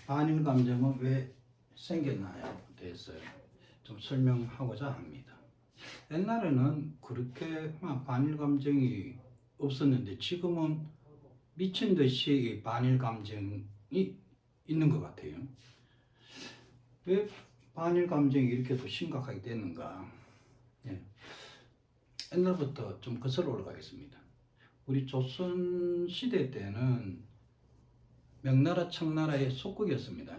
반일 감정은 왜 생겼나요? 대해서 좀 설명하고자 합니다. 옛날에는 그렇게 막 반일 감정이 없었는데 지금은 미친 듯이 반일 감정이 있는 것 같아요. 왜 반일 감정이 이렇게 또 심각하게 됐는가? 옛날부터 좀 거슬러 올라가겠습니다. 우리 조선 시대 때는 명나라 청나라의 속국이었습니다.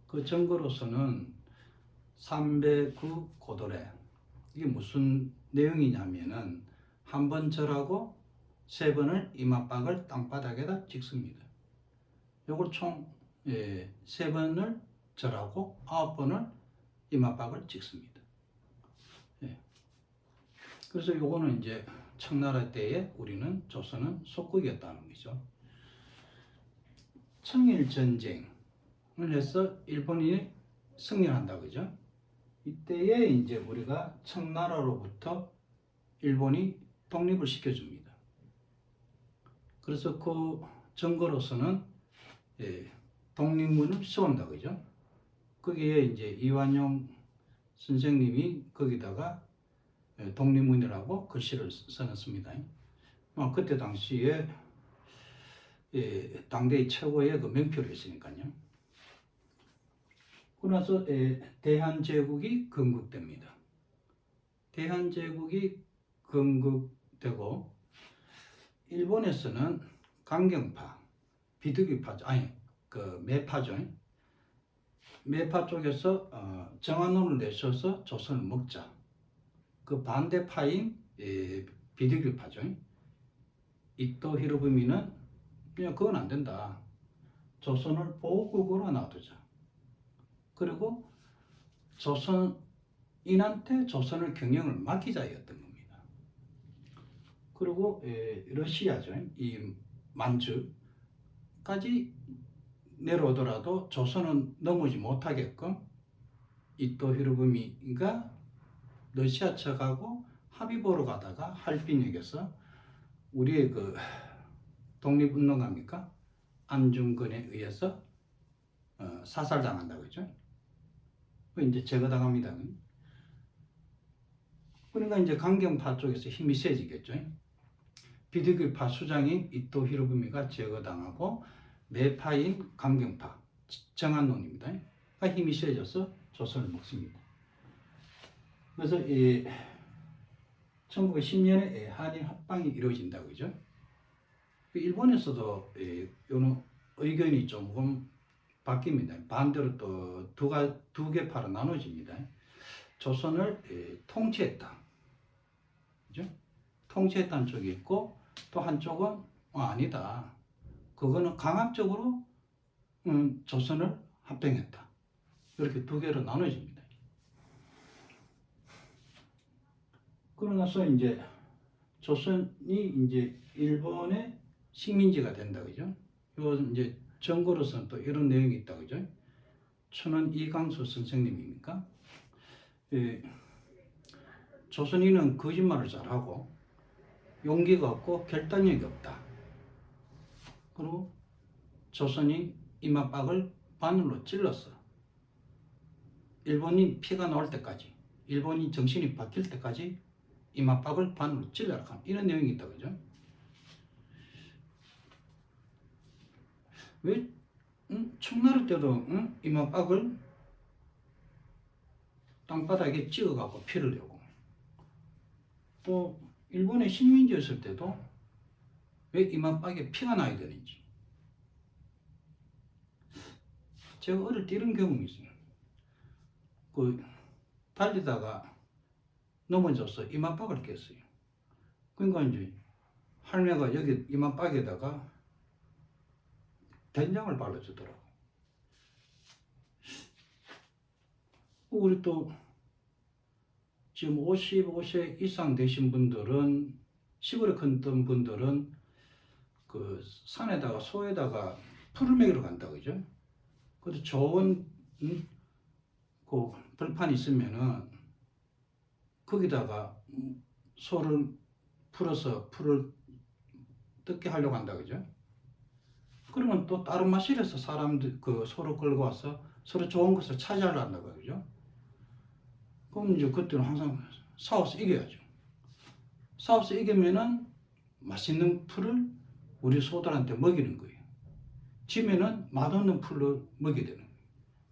그 정거로서는 삼배구 고도래, 이게 무슨 내용이냐면은 한 번 절하고 세 번을 이마박을 땅바닥에다 찍습니다. 요걸 총 세 번을 절하고 9번을 이마박을 찍습니다. 그래서 요거는 이제 청나라 때에 우리는 조선은 속국이었다는 거죠. 청일전쟁을 해서 일본이 승리한다 그죠? 이때에 이제 우리가 청나라로부터 일본이 독립을 시켜줍니다. 그래서 그 증거로서는 독립문을 세운다 그죠? 거기에 이제 이완용 선생님이 거기다가 독립문이라고 글씨를 써놨습니다. 그때 당시에 당대의 최고의 그 명표를 했으니까요. 그러나서 대한제국이 건국됩니다. 대한제국이 건국되고 일본에서는 강경파, 비투기파죠. 그 매파죠. 매파 쪽에서 정한론을 내셔서 조선을 먹자. 그 반대파인 비투기파죠. 이토 히로부미는 그냥 그건 안 된다. 조선을 보국으로 놔두자. 그리고 조선인한테 조선을 경영을 맡기자였던 겁니다. 그리고 러시아죠. 이 만주까지 내려오더라도 조선은 넘어오지 못하게끔 이토 히로부미가 러시아 측하고 합의 보러 가다가 할빈역에서 우리의 그 독립운동가입니까? 안중근에 의해서 사살당한다고 했죠. 이제 제거당합니다. 그러니까 이제 강경파 쪽에서 힘이 세지겠죠. 비투기파 수장인 이토 히로부미가 제거당하고 매파인 강경파 정한론입니다. 힘이 세져서 조선을 먹습니다. 그래서 1910년에 한일 합방이 이루어진다고 그죠? 일본에서도 요는 의견이 조금 바뀝니다. 반대로 또 두 개파로 나눠집니다. 조선을 통치했다. 그죠? 통치했다는 쪽이 있고 또 한쪽은 아니다. 그거는 강압적으로 조선을 합병했다. 이렇게 두 개로 나눠집니다. 그러나서 이제 조선이 이제 일본의 식민지가 된다 그죠? 요 이제 정거로서는 또 이런 내용이 있다 그죠? 천원 이강수 선생님입니까? 조선인은 거짓말을 잘하고 용기가 없고 결단력이 없다. 그리고 조선이 이마박을 바늘로 찔렀어. 일본인 피가 나올 때까지, 일본인 정신이 바뀔 때까지 이마박을 바늘로 찔러라. 이런 내용이 있다 그죠? 왜 청나라 때도 이마박을 땅바닥에 찍어갖고 피를 내고 또 일본의 식민지였을 때도 왜 이마박에 피가 나야 되는지 제가 어릴 때 이런 경험이 있어요. 그 달리다가 넘어져서 이마박을 깼어요. 그러니까 이제 할매가 여기 이마박에다가 된장을 발라주더라고. 우리 또 지금 55세 이상 되신 분들은 시골에 컸던 분들은 그 산에다가 소에다가 풀을 먹이러 간다 그죠? 그래도 좋은 그 벌판 있으면은 거기다가 소를 풀어서 풀을 뜯게 하려고 한다 그죠? 그러면 또 다른 마실에서 사람들 그 서로 끌고 와서 서로 좋은 것을 차지하려고 그죠? 그럼 이제 그때는 항상 싸워서 이겨야죠. 싸워서 이기면은 맛있는 풀을 우리 소들한테 먹이는 거예요. 지면은 맛없는 풀을 먹이게 되는 거예요.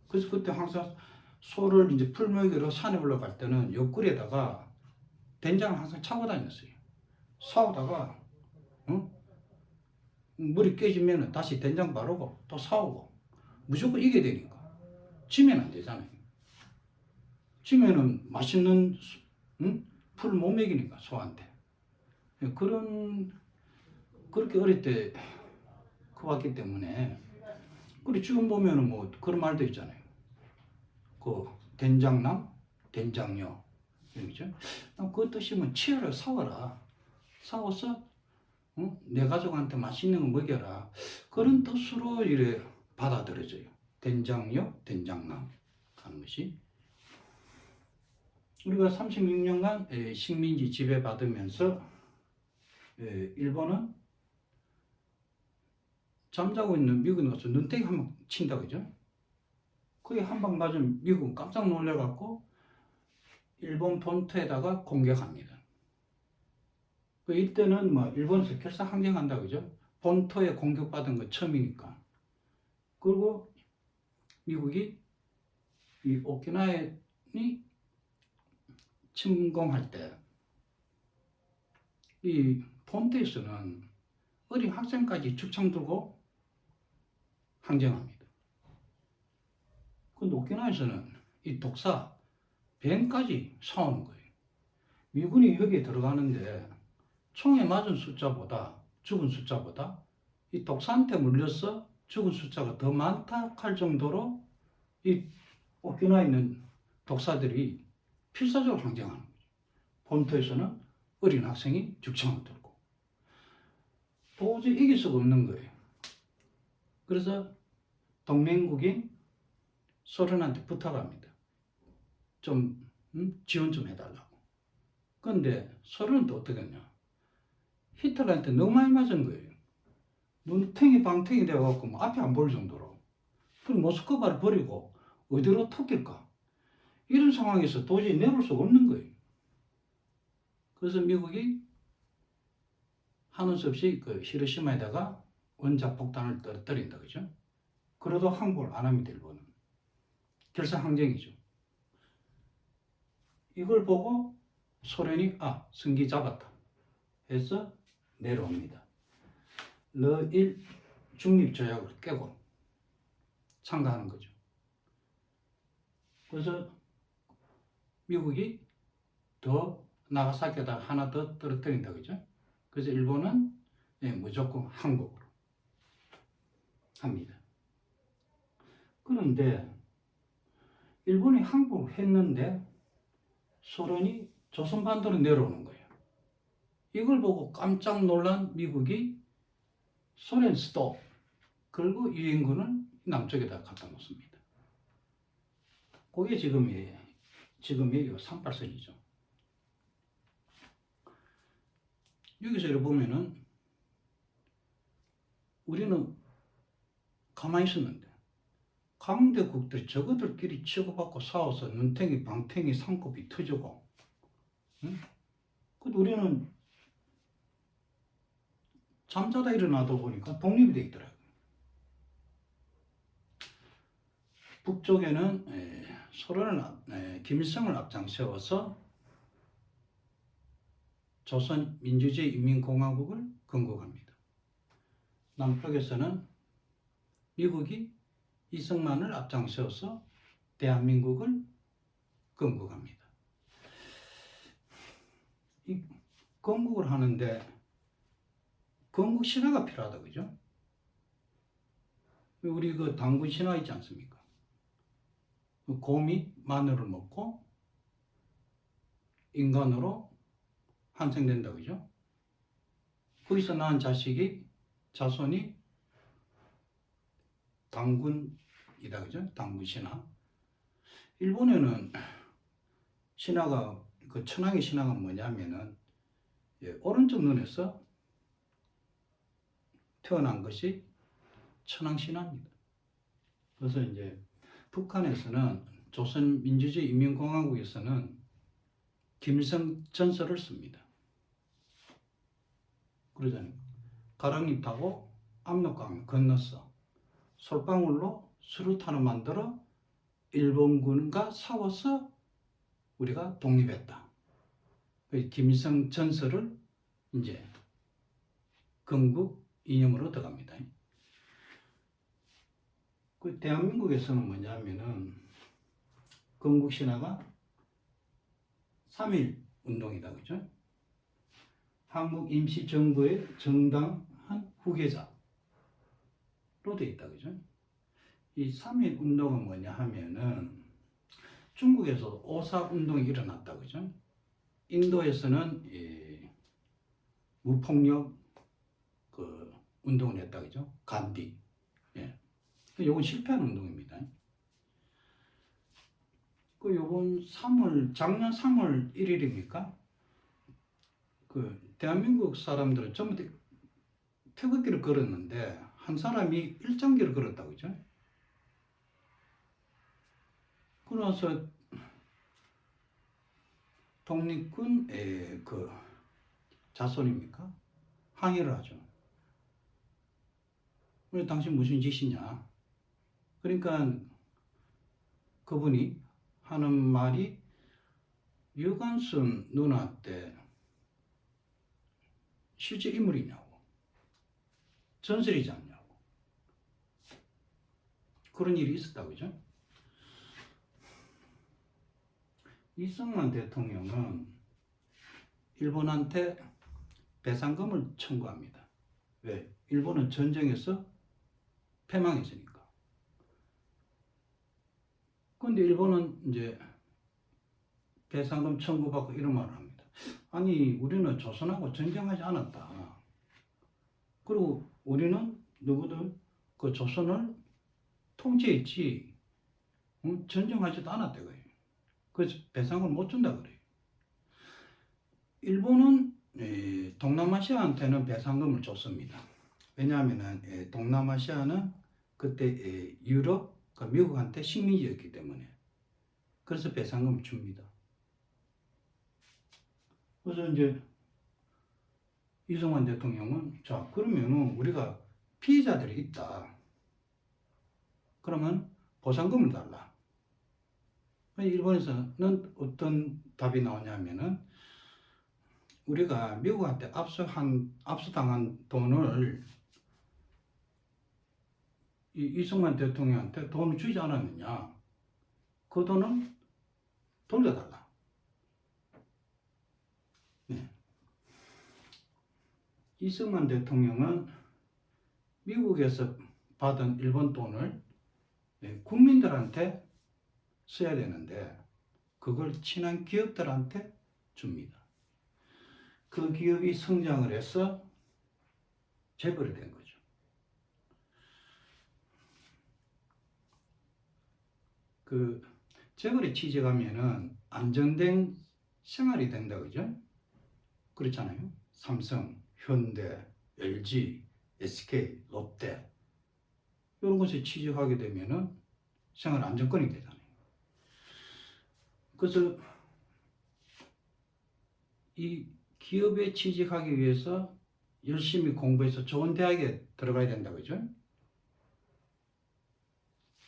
그래서 그때 항상 소를 이제 풀 먹이러 산에 올라갈 때는 옆구리에다가 된장을 항상 차고 다녔어요. 싸우다가 물이 깨지면 다시 된장 바르고 또 싸우고 무조건 이겨야 되니까 지면 안 되잖아요. 지면은 맛있는 풀을 못 먹이니까 소한테. 그렇게 어릴 때 커왔기 때문에. 그리고 지금 보면은 뭐 그런 말도 있잖아요. 그 된장남, 된장녀. 그죠? 그 뜻이면 치열하게 싸워라. 싸워서 내 가족한테 맛있는 거 먹여라. 그런 뜻으로 이래 받아들여져요. 된장녀, 된장남 하는 것이. 우리가 36년간 식민지 지배받으면서 일본은 잠자고 있는 미국에 가서 눈탱이 한 방 친다 그죠? 그게 한 방 맞으면 미국은 깜짝 놀래갖고 일본 본토에다가 공격합니다. 이때는 뭐 일본에서 결사항쟁한다 그죠? 본토에 공격받은 거 처음이니까. 그리고 미국이 이 오키나와에 침공할 때 이 본토에서는 어린 학생까지 죽창 들고 항쟁합니다. 근데 오키나와에서는 이 독사 뱀까지 싸우는 거예요. 미군이 여기에 들어가는데 총에 맞은 숫자보다 죽은 숫자보다 이 독사한테 물려서 죽은 숫자가 더 많다 할 정도로 이 오키나와에 있는 독사들이 필사적으로 항쟁하는 거죠. 본토에서는 어린 학생이 죽창을 들고 도저히 이길 수가 없는 거예요. 그래서 동맹국인 소련한테 부탁합니다. 좀 지원 좀 해달라고. 그런데 소련은 또 어떻게 했냐? 히틀러한테 너무 많이 맞은 거예요. 눈탱이 방탱이 되어갖고 뭐 앞이 안 보일 정도로. 그럼 모스크바를 버리고 어디로 튀길까? 이런 상황에서 도저히 내볼 수가 없는 거예요. 그래서 미국이 하는 수 없이 그 히로시마에다가 원자 폭탄을 떨어뜨린다 그죠? 그래도 항복을 안 합니다. 일본은. 결사항쟁이죠. 이걸 보고 소련이 승기 잡았다 해서 내려옵니다. 러일 중립조약을 깨고 참가하는 거죠. 그래서 미국이 더 나가사키에다 하나 더 떨어뜨린다 그죠? 그래서 일본은 무조건 항복으로 합니다. 그런데 일본이 항복을 했는데 소련이 조선반도로 내려오는 거예요. 이걸 보고 깜짝 놀란 미국이 소련 스톱 그리고 유엔군을 남쪽에다 갖다 놓습니다. 그게 지금의 38선이죠. 여기서 이렇게 보면은 우리는 가만히 있었는데 강대국들이 저거들끼리 치고받고 싸워서 눈탱이 방탱이 상급이 터지고 근데 우리는 잠자다 일어나다 보니까 독립이 돼 있더라고요. 북쪽에는 소련을 김일성을 앞장세워서 조선민주주의인민공화국을 건국합니다. 남쪽에서는 미국이 이승만을 앞장세워서 대한민국을 건국합니다. 이 건국을 하는데 건국 신화가 필요하다 그죠? 우리 그 당군 신화 있지 않습니까? 곰이 마늘을 먹고 인간으로 환생된다 그죠? 거기서 낳은 자손이 당군이다 그죠? 당군 신화. 일본에는 신화가 그 천황의 신화가 뭐냐면은 오른쪽 눈에서 태어난 것이 천황신화입니다. 그래서 이제 북한에서는 조선민주주의 인민공화국에서는 김일성 전설을 씁니다. 그러잖아요. 가랑이 타고 압록강을 건넜어. 솔방울로 수류탄을 만들어 일본군과 싸워서 우리가 독립했다. 김일성 전설을 이제 건국 이념으로 들어갑니다. 그 대한민국에서는 뭐냐면은 건국 신화가 3.1 운동이다, 그죠? 한국 임시정부의 정당한 후계자로 돼 있다, 그죠? 이 3.1 운동은 뭐냐 하면은 중국에서 오사 운동이 일어났다, 그죠? 인도에서는 무폭력 그 운동을 했다, 그죠? 간디. 예. 요건 실패한 운동입니다. 그 요번 작년 3월 1일입니까? 그 대한민국 사람들은 전부 다 태극기를 걸었는데 한 사람이 일장기를 걸었다, 그죠? 그러면서 독립군의 그 자손입니까? 항의를 하죠. 왜 당신 무슨 짓이냐? 그러니까 그분이 하는 말이 유관순 누나 때 실제 인물이냐고, 전설이지 않냐고, 그런 일이 있었다, 그죠? 이승만 대통령은 일본한테 배상금을 청구합니다. 왜? 일본은 전쟁에서 패망했으니까. 근데 일본은 이제 배상금 청구받고 이런 말을 합니다. 아니, 우리는 조선하고 전쟁하지 않았다. 그리고 우리는 누구들 그 조선을 통치했지, 전쟁하지도 않았다, 그래요. 그래서 배상을 못 준다 그래요. 일본은 동남아시아한테는 배상금을 줬습니다. 왜냐하면 동남아시아는 그때 유럽, 미국한테 식민지였기 때문에. 그래서 배상금을 줍니다. 그래서 이제 이승만 대통령은 자, 그러면은 우리가 피해자들이 있다. 그러면 보상금을 달라. 일본에서는 어떤 답이 나오냐면은 우리가 미국한테 압수당한 돈을 이승만 대통령한테 돈을 주지 않았느냐. 그 돈은 돌려달라. 네. 이승만 대통령은 미국에서 받은 일본 돈을 국민들한테 써야 되는데 그걸 친한 기업들한테 줍니다. 그 기업이 성장을 해서 재벌이 된 거죠. 그 재벌에 취직하면은 안정된 생활이 된다, 그죠? 그렇잖아요. 삼성, 현대, LG, SK, 롯데 이런 곳에 취직하게 되면은 생활 안정권이 되잖아요. 그래서 이 기업에 취직하기 위해서 열심히 공부해서 좋은 대학에 들어가야 된다, 그죠?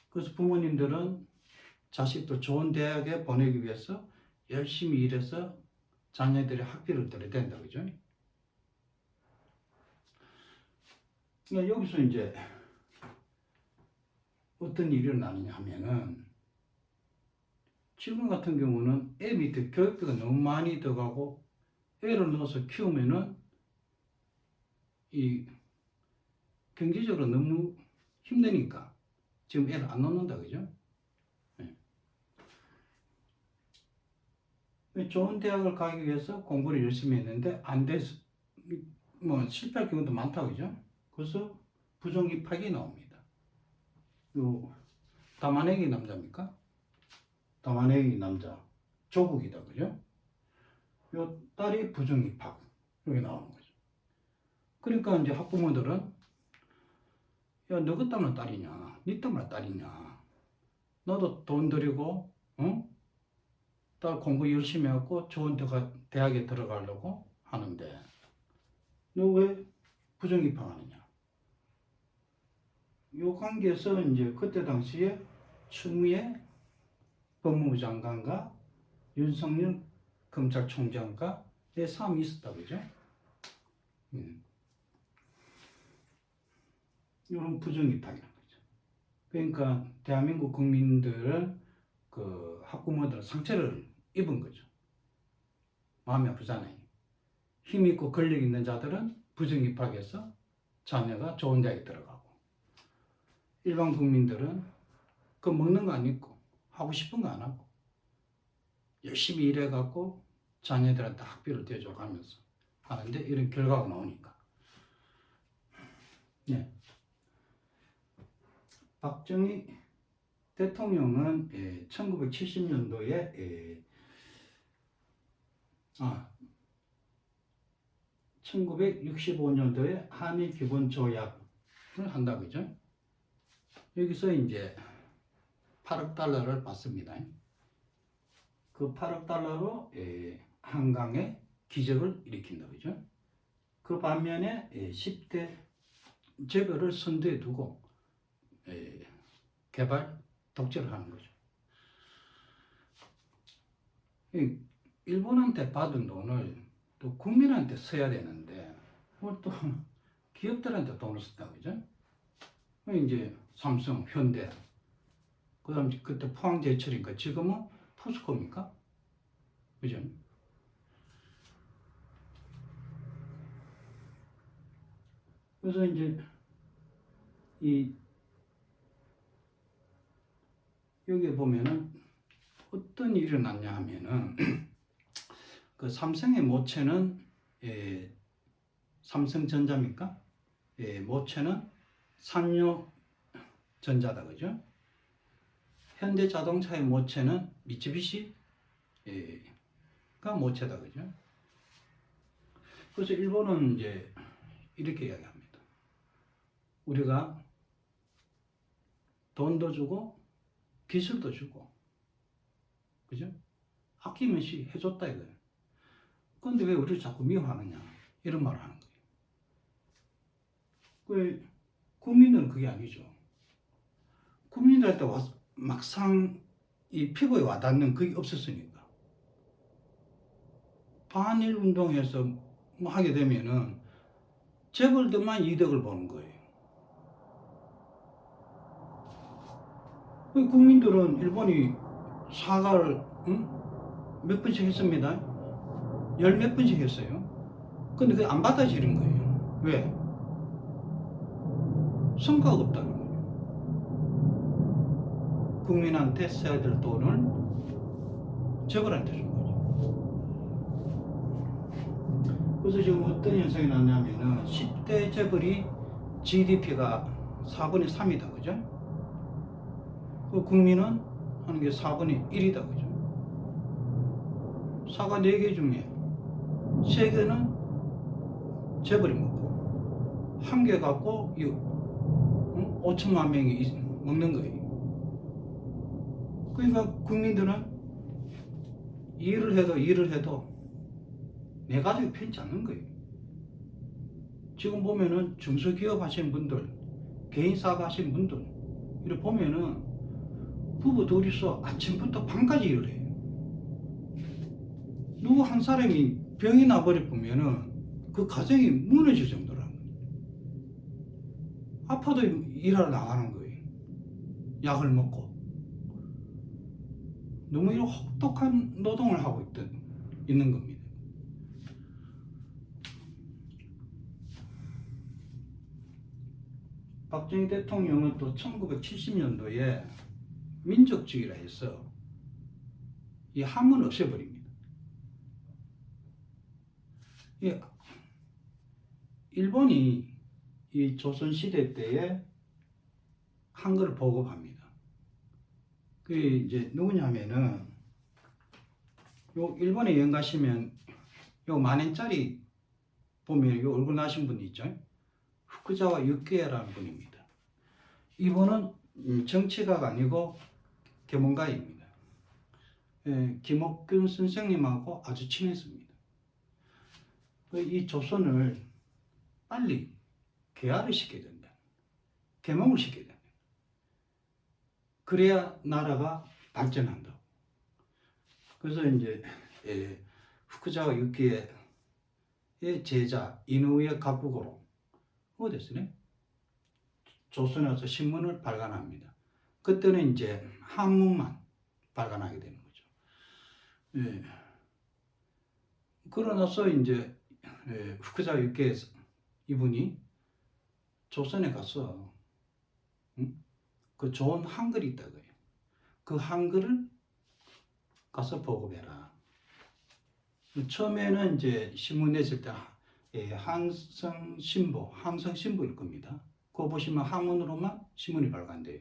그래서 부모님들은 자식도 좋은 대학에 보내기 위해서 열심히 일해서 자녀들의 학비를 들여야 된다, 그죠? 그러니까 여기서 이제 어떤 일이 일어나느냐 하면은 지금 같은 경우는 애 밑에 교육비가 너무 많이 들어가고 애를 넣어서 키우면은 이 경제적으로 너무 힘드니까 지금 애를 안 넣는다, 그죠? 네. 좋은 대학을 가기 위해서 공부를 열심히 했는데 안 돼서 뭐 실패할 경우도 많다, 그죠? 그래서 부정 입학이 나옵니다. 요 담아내기 남자입니까? 담아내기 남자 조국이다, 그죠? 요 딸이 부정 입학 여기 나오는 거죠. 그러니까 이제 학부모들은 야, 너것 때문에 딸이냐? 니 때문에 딸이냐? 너도 돈 들이고, 응? 딸 공부 열심히 하고 좋은 대학에 들어가려고 하는데, 너 왜 부정 입학하느냐? 요 관계에서 이제 그때 당시에 추미애 법무부 장관과 윤석열 검찰총장과의 싸움이 있었다, 그죠? 이런 부정 입학이라는 거죠. 그러니까 대한민국 국민들은 그 학부모들은 상처를 입은 거죠. 마음이 아프잖아요. 힘 있고 권력 있는 자들은 부정 입학해서 자녀가 좋은 대학에 들어가고, 일반 국민들은 그 먹는 거 안 입고 하고 싶은 거 안 하고 열심히 일해갖고 자녀들한테 학비를 대줘가면서 하는데 이런 결과가 나오니까. 네. 박정희 대통령은 1970년도에 1965년도에 한일 기본 조약을 한다, 그죠? 여기서 이제 8억 달러를 받습니다. 그 8억 달러로 한강에 기적을 일으킨다, 그죠? 그 반면에 10대 재벌을 선두에 두고 개발 독재를 하는 거죠. 일본한테 받은 돈을 또 국민한테 써야 되는데 또 기업들한테 돈을 썼다, 그죠? 이제 삼성, 현대, 그다음 그때 포항제철인가 지금은 포스코입니까? 그죠? 그래서 이제 여기 보면은 어떤 일이 일어났냐 하면은 그 삼성의 모체는 삼성전자입니까? 모체는 산요전자다, 그죠? 현대자동차의 모체는 미쯔비시가 모체다, 그죠? 그래서 일본은 이제 이렇게 이야기합니다. 우리가 돈도 주고 기술도 주고, 그죠? 아낌없이 해줬다 이거예요. 그런데 왜 우리를 자꾸 미워하느냐, 이런 말을 하는 거예요. 국민들은 그게 아니죠. 국민들한테 막상 이 피부에 와닿는 그게 없었으니까. 반일 운동에서 뭐 하게 되면은 재벌들만 이득을 보는 거예요. 국민들은 일본이 사과를 몇 번씩 했습니다. 열 몇 번씩 했어요. 근데 그게 안 받아지는 거예요. 왜? 성과가 없다는 거예요. 국민한테 써야 될 돈을 재벌한테 준 거죠. 그래서 지금 어떤 현상이 났냐면은 10대 재벌이 GDP가 4분의 3이다, 그죠? 그 국민은 하는 게 4분의 1이다, 그죠? 사과 4개 중에 3개는 재벌이 먹고 1개 갖고 5천만 명이 먹는 거예요. 그러니까 국민들은 일을 해도 내 가족이 편치 않는 거예요. 지금 보면은 중소기업 하시는 분들, 개인 사업 하시는 분들, 이렇게 보면은 부부 둘이서 아침부터 밤까지 일을 해요. 누구 한 사람이 병이 나버리면은 그 가정이 무너질 정도라는 거예요. 아파도 일하러 나가는 거예요. 약을 먹고. 너무 이런 혹독한 노동을 하고 있는 겁니다. 박정희 대통령은 또 1970년도에 민족주의라 해서 이 함을 없애버립니다. 일본이 이 조선시대 때에 한글을 보급합니다. 그게 이제 누구냐면은 요 일본에 여행 가시면 요 만엔짜리 보면 요 얼굴 나신 분 있죠? 후쿠자와 유키에라는 분입니다. 이분은 정치가가 아니고 개몽가입니다. 김옥균 선생님하고 아주 친했습니다. 이 조선을 빨리 개화를 시켜야 된다. 개몽을 시켜야 된다. 그래야 나라가 발전한다. 그래서 이제 후쿠자와 유키의 제자 이노우에 가국으로 어디서요? 조선에서 신문을 발간합니다. 그때는 이제 한문만 발간하게 되는 거죠. 예. 그러나서 이제 후쿠자와 유키에서 이분이 조선에 가서 그 좋은 한글이 있다고요. 그 한글을 가서 보급해라. 처음에는 이제 신문 냈을 때 항성신보일 겁니다. 그거 보시면 한문으로만 신문이 발간돼요.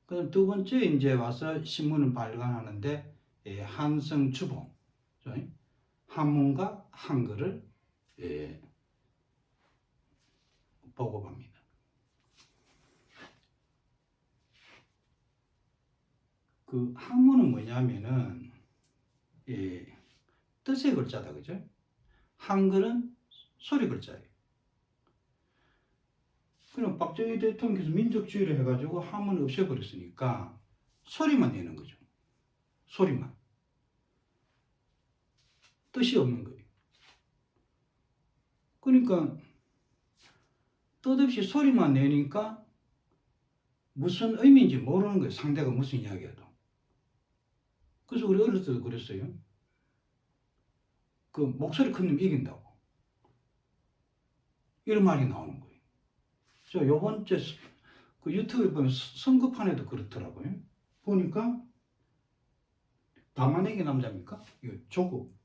그럼 두 번째 이제 와서 신문을 발간하는데 한성주보, 한문과 한글을 보급합니다. 그 한문은 뭐냐면은 뜻의 글자다, 그죠? 한글은 소리 글자예요. 그럼 박정희 대통령께서 민족주의를 해가지고 한문을 없애버렸으니까 소리만 내는 거죠. 소리만. 뜻이 없는 거예요. 그러니까 뜻없이 소리만 내니까 무슨 의미인지 모르는 거예요. 상대가 무슨 이야기해도. 그래서 우리 어릴 때도 그랬어요. 그 목소리 큰 놈 이긴다고. 이런 말이 나오는 거예요. 저 요번 주에 그 유튜브에 보면 선거판에도 그렇더라고요. 보니까 담아내기 남자입니까? 이거 조국.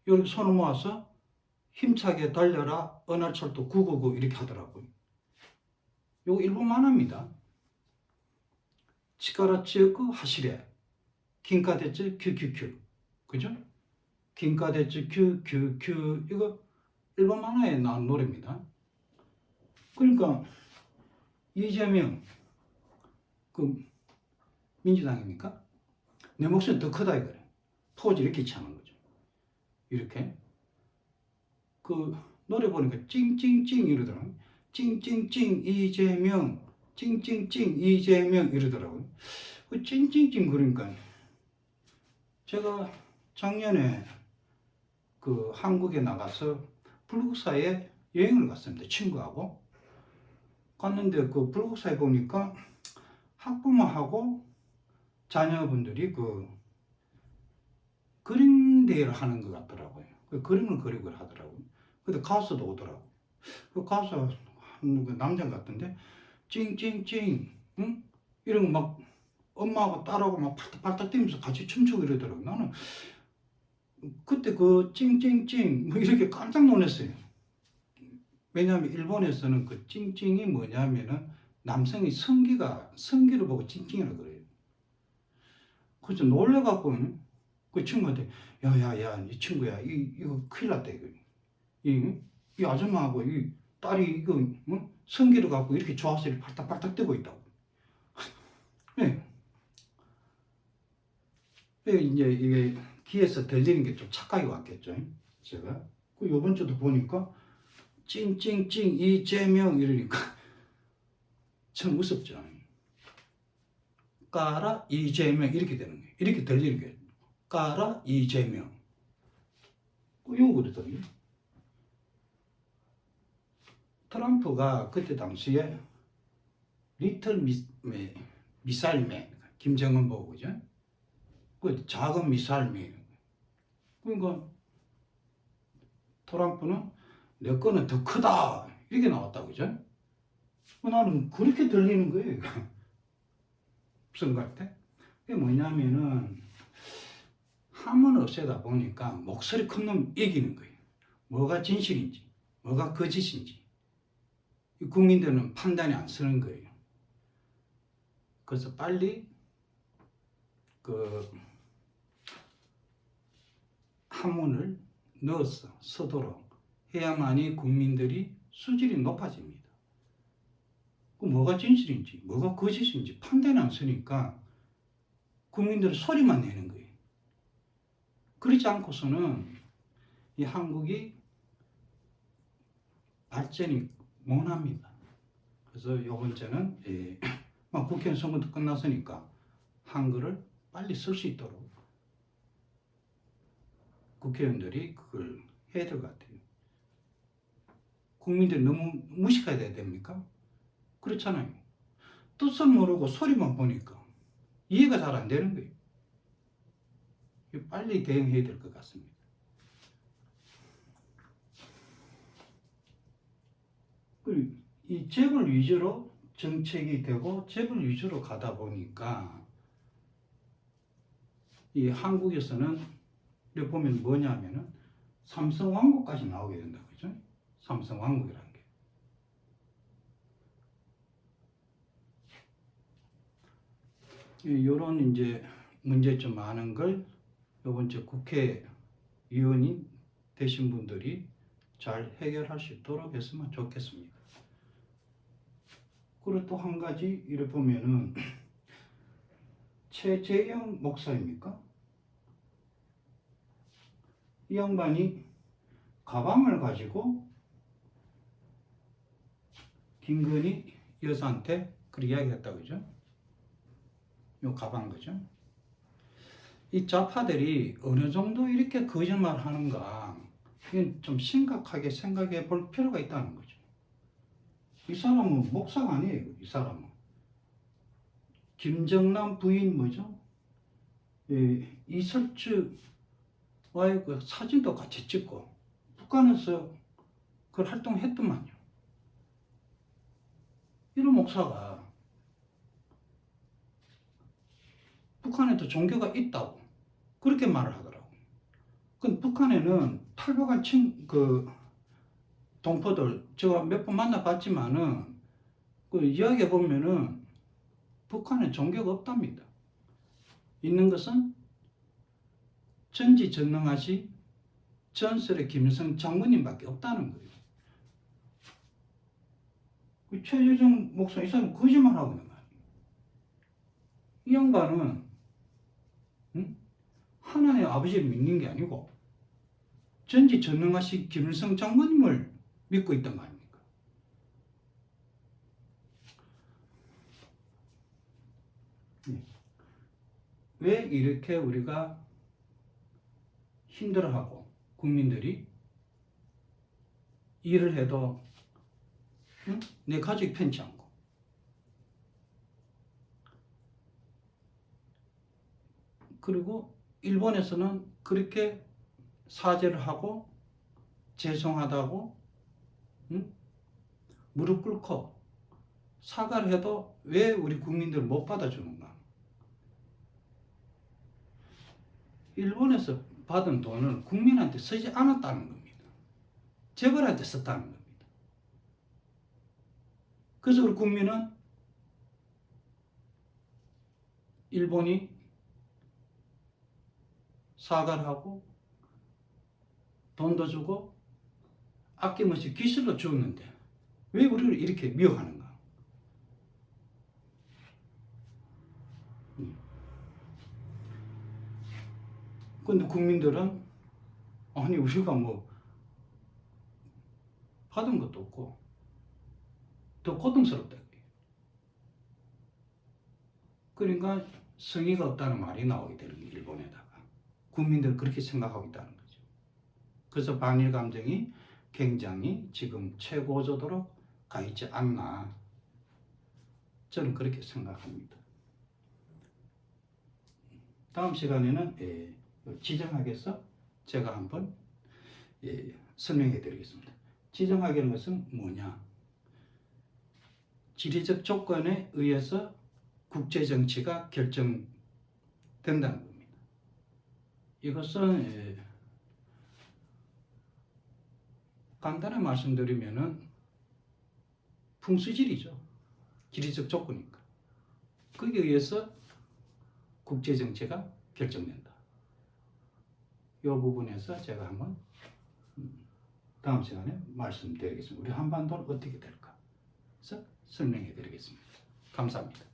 이렇게 손을 모아서 힘차게 달려라 은하철도 999 이렇게 하더라고요. 요거 일본 만화입니다. 치카라치에크 하시레 긴카데츠 큐큐큐, 그죠? 긴카데츠 큐큐큐, 이거 일본 만화에 나온 노래입니다. 그러니까 이재명 그 민주당입니까? 내 목소리 더 크다 이거래. 포즈 이렇게 취하는 거죠. 이렇게 그 노래 보니까 찡찡찡 이러더라고요. 찡찡찡 이재명, 찡찡찡 이재명 이러더라고요. 그 찡찡찡 그러니까 제가 작년에 그 한국에 나가서 불국사에 여행을 갔습니다. 친구하고 갔는데 그 불국사에 보니까 학부모하고 자녀분들이 그 그림 대회를 하는 것 같더라고요. 그 그림을 그리고 하더라고요. 근데 가수도 오더라고요. 그 가수 한 남자 같은데 찡찡찡, 응? 이런 거 막 엄마하고 딸하고 막 팔딱팔딱 뛰면서 같이 춤추고 이러더라고요. 나는 그때 그 찡찡찡 뭐 이렇게 깜짝 놀랐어요. 왜냐하면 일본에서는 그 찡찡이 뭐냐면은 남성이 성기를 보고 찡찡이라고 그래요. 그래서 놀래갖고 그 친구한테 야야야 이 친구야 이거 큰일 났다 이거. 이 아줌마하고 이 딸이 이거 성기를 갖고 이렇게 좋아서 이렇게 팔딱팔딱 뛰고 있다고. 네. 이제 이게 귀에서 들리는 게 좀 착각이 왔겠죠. 제가 그 요번 주도 보니까 찡찡찡 이재명 이러니까 참 무섭죠. 까라 이재명 이렇게 되는 거예요. 이렇게 들리는 거예요. 까라 이재명. 이거 그러더니 트럼프가 그때 당시에 리틀 미사일맨 김정은 보고 그죠? 그 작은 미사일맨. 그러니까 트럼프는 내 거는 더 크다 이렇게 나왔다 그죠? 나는 그렇게 들리는 거예요. 선거할 때. 그게 뭐냐면은 함은 없애다 보니까 목소리 큰 놈 이기는 거예요. 뭐가 진실인지, 뭐가 거짓인지 국민들은 판단이 안 쓰는 거예요. 그래서 빨리 그 한문을 넣어서 쓰도록 해야만이 국민들이 수질이 높아집니다. 그 뭐가 진실인지 뭐가 거짓인지 판단이 안 서니까 국민들은 소리만 내는 거예요. 그렇지 않고서는 이 한국이 발전이 못합니다. 그래서 요 번째는 국회의원 선거도 끝났으니까 한글을 빨리 쓸 수 있도록 국회의원들이 그걸 해야 될 것 같아요. 국민들이 너무 무식해야 됩니까? 그렇잖아요. 뜻은 모르고 소리만 보니까 이해가 잘 안 되는 거예요. 빨리 대응해야 될 것 같습니다. 이 재벌 위주로 정책이 되고 재벌 위주로 가다 보니까 이 한국에서는 여기 보면 뭐냐면은 삼성 왕국까지 나오게 된다, 그죠? 삼성 왕국이라는 게. 이런 이제 문제점 많은 걸 이번 주 국회의원이 되신 분들이 잘 해결할 수 있도록 했으면 좋겠습니다. 그리고 또 한 가지 이를 보면은 최재형 목사입니까? 이 양반이 가방을 가지고 김건희 여사한테 그렇게 이야기했다, 그죠? 요 가방, 그죠? 이 좌파들이 어느 정도 이렇게 거짓말 하는가, 이건 좀 심각하게 생각해 볼 필요가 있다는 거죠. 이 사람은 목사가 아니에요, 이 사람은. 김정남 부인 뭐죠? 이설주와의 그 사진도 같이 찍고 북한에서 그 활동했더만요. 이런 목사가 북한에도 종교가 있다고 그렇게 말을 하더라고요. 근데 북한에는 탈북한 동포들 제가 몇 번 만나봤지만은 그 이야기해 보면은 북한에 종교가 없답니다. 있는 것은 전지전능하시 전설의 김일성 장군님밖에 없다는 거예요. 그 최재정 목사 이 사람 거짓말하고 있는 말이에요. 이 양반은 하나님의 아버지를 믿는 게 아니고 전지전능하신 김일성 장군님을 믿고 있던 거 아닙니까? 왜 이렇게 우리가 힘들어하고 국민들이 일을 해도 내 가족이 편치 않고 그리고 일본에서는 그렇게 사죄를 하고 죄송하다고 무릎 꿇고 사과를 해도 왜 우리 국민들을 못 받아주는가? 일본에서 받은 돈을 국민한테 쓰지 않았다는 겁니다. 재벌한테 썼다는 겁니다. 그래서 우리 국민은 일본이 사과를 하고 돈도 주고 아낌없이 기술도 주었는데 왜 우리를 이렇게 미워하는가? 근데 국민들은 아니 우리가 뭐 받은 것도 없고 더 고통스럽다. 그러니까 성의가 없다는 말이 나오게 되는 거예요. 일본에다가. 국민들 그렇게 생각하고 있다는 거죠. 그래서 반일 감정이 굉장히 지금 최고조도로 가 있지 않나. 저는 그렇게 생각합니다. 다음 시간에는 지정학에서 제가 한번 설명해 드리겠습니다. 지정학이라는 것은 뭐냐? 지리적 조건에 의해서 국제정치가 결정된다는 겁니다. 이것은 간단히 말씀드리면은 풍수지리죠. 지리적 조건이니까. 거기에 의해서 국제정치가 결정된다. 이 부분에서 제가 한번 다음 시간에 말씀드리겠습니다. 우리 한반도는 어떻게 될까? 설명해 드리겠습니다. 감사합니다.